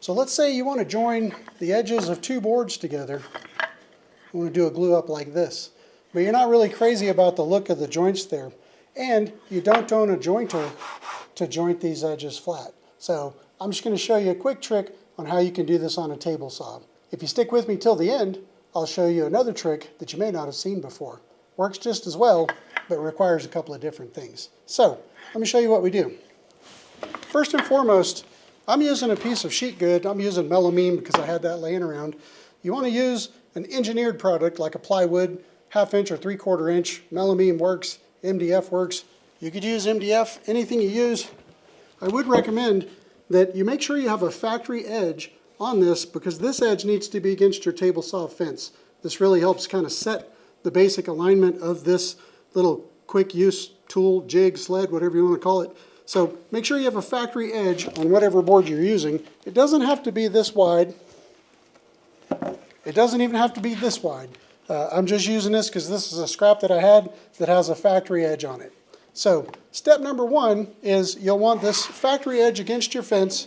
So let's say you want to join the edges of two boards together. You want to do a glue up like this. But you're not really crazy about the look of the joints there. And you don't own a jointer to joint these edges flat. So I'm just going to show you a quick trick on how you can do this on a table saw. If you stick with me till the end, I'll show you another trick that you may not have seen before. Works just as well, but requires a couple of different things. So let me show you what we do. First and foremost, I'm using a piece of sheet good. I'm using melamine because I had that laying around. You want to use an engineered product like a plywood, 1/2 inch or 3/4 inch. Melamine works, MDF works. You could use MDF, anything you use. I would recommend that you make sure you have a factory edge on this because this edge needs to be against your table saw fence. This really helps kind of set the basic alignment of this little quick use tool, jig, sled, whatever you want to call it. So make sure you have a factory edge on whatever board you're using. It doesn't have to be this wide. It doesn't even have to be this wide. I'm just using this because this is a scrap that I had that has a factory edge on it. So step number one is you'll want this factory edge against your fence,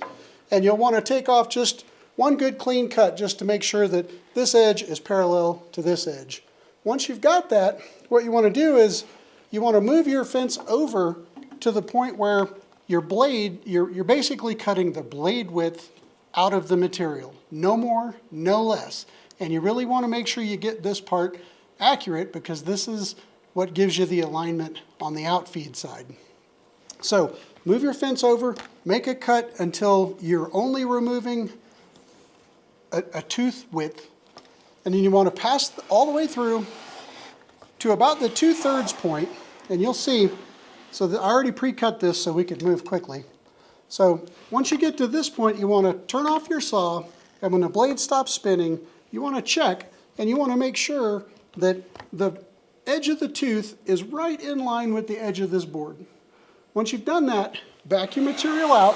and you'll want to take off just one good clean cut just to make sure that this edge is parallel to this edge. Once you've got that, what you want to do is you want to move your fence over to the point where your blade, you're basically cutting the blade width out of the material. No more, no less. And you really want to make sure you get this part accurate because this is what gives you the alignment on the outfeed side. So move your fence over, make a cut until you're only removing a tooth width, and then you want to pass all the way through to about the 2/3 point, and you'll see, so that I already pre-cut this so we could move quickly. So once you get to this point, you want to turn off your saw, and when the blade stops spinning, you want to check, and you want to make sure that the edge of the tooth is right in line with the edge of this board. Once you've done that, back your material out,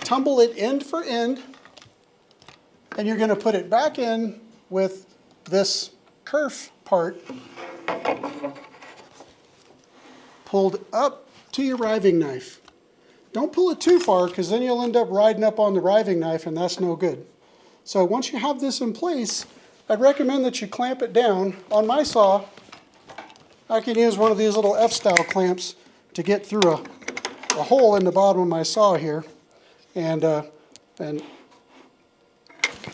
tumble it end for end, and you're going to put it back in with this kerf part pulled up to your riving knife. Don't pull it too far because then you'll end up riding up on the riving knife and that's no good. So once you have this in place, I'd recommend that you clamp it down. On my saw, I can use one of these little F-style clamps to get through a hole in the bottom of my saw here. And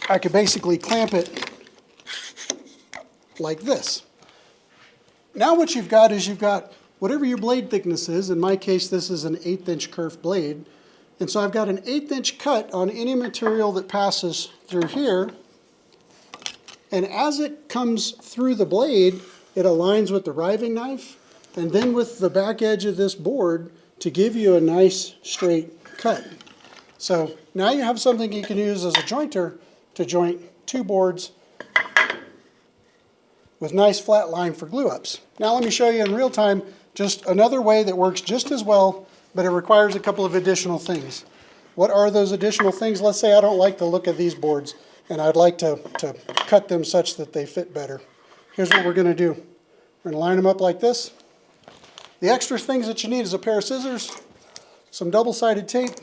I could basically clamp it like this. Now what you've got is you've got whatever your blade thickness is. In my case, this is an 1/8 inch kerf blade. And so I've got an 1/8 inch cut on any material that passes through here. And as it comes through the blade, it aligns with the riving knife and then with the back edge of this board to give you a nice straight cut. So now you have something you can use as a jointer to joint two boards with nice flat line for glue ups. Now let me show you in real time just another way that works just as well, but it requires a couple of additional things. What are those additional things? Let's say I don't like the look of these boards and I'd like to cut them such that they fit better. Here's what we're going to do. We're going to line them up like this. The extra things that you need is a pair of scissors, some double-sided tape,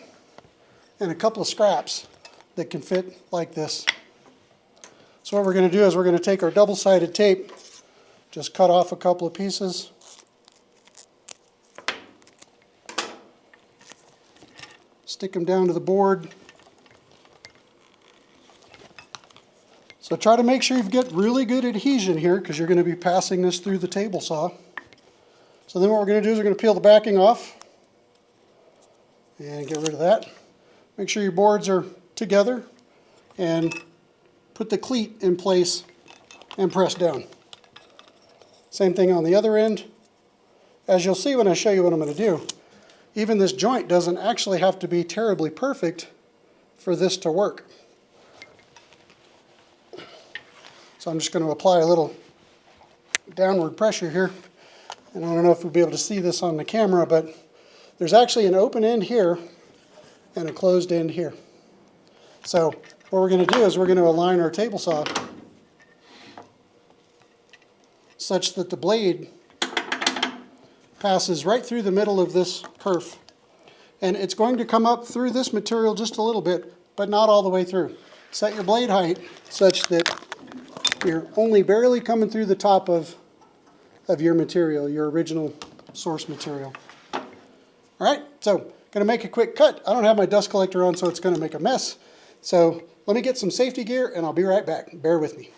and a couple of scraps that can fit like this. So what we're going to do is we're going to take our double-sided tape, just cut off a couple of pieces. Stick them down to the board. So try to make sure you get really good adhesion here because you're going to be passing this through the table saw. So then what we're going to do is we're going to peel the backing off and get rid of that. Make sure your boards are together and put the cleat in place and press down. Same thing on the other end. As you'll see when I show you what I'm going to do, even this joint doesn't actually have to be terribly perfect for this to work. So I'm just going to apply a little downward pressure here. And I don't know if we'll be able to see this on the camera, but there's actually an open end here and a closed end here. So what we're going to do is we're going to align our table saw such that the blade passes right through the middle of this kerf. And it's going to come up through this material just a little bit, but not all the way through. Set your blade height such that you're only barely coming through the top of your material, your original source material. All right, so going to make a quick cut. I don't have my dust collector on, so it's going to make a mess. So let me get some safety gear and I'll be right back. Bear with me.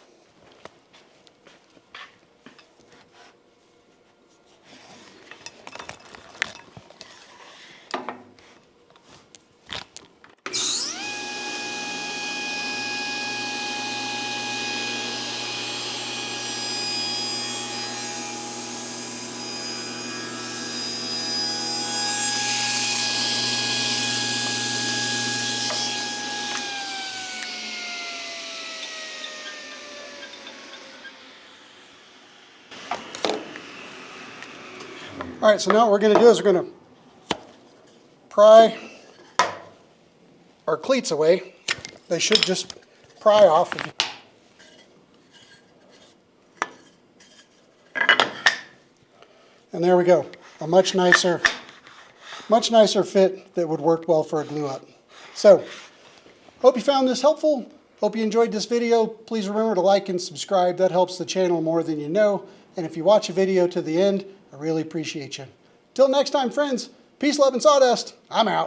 All right, so now what we're going to do is we're going to pry our cleats away. They should just pry off. And there we go. A much nicer fit that would work well for a glue up. So, hope you found this helpful. Hope you enjoyed this video. Please remember to like and subscribe. That helps the channel more than you know. And if you watch a video to the end, I really appreciate you. Till next time, friends, peace, love, and sawdust. I'm out.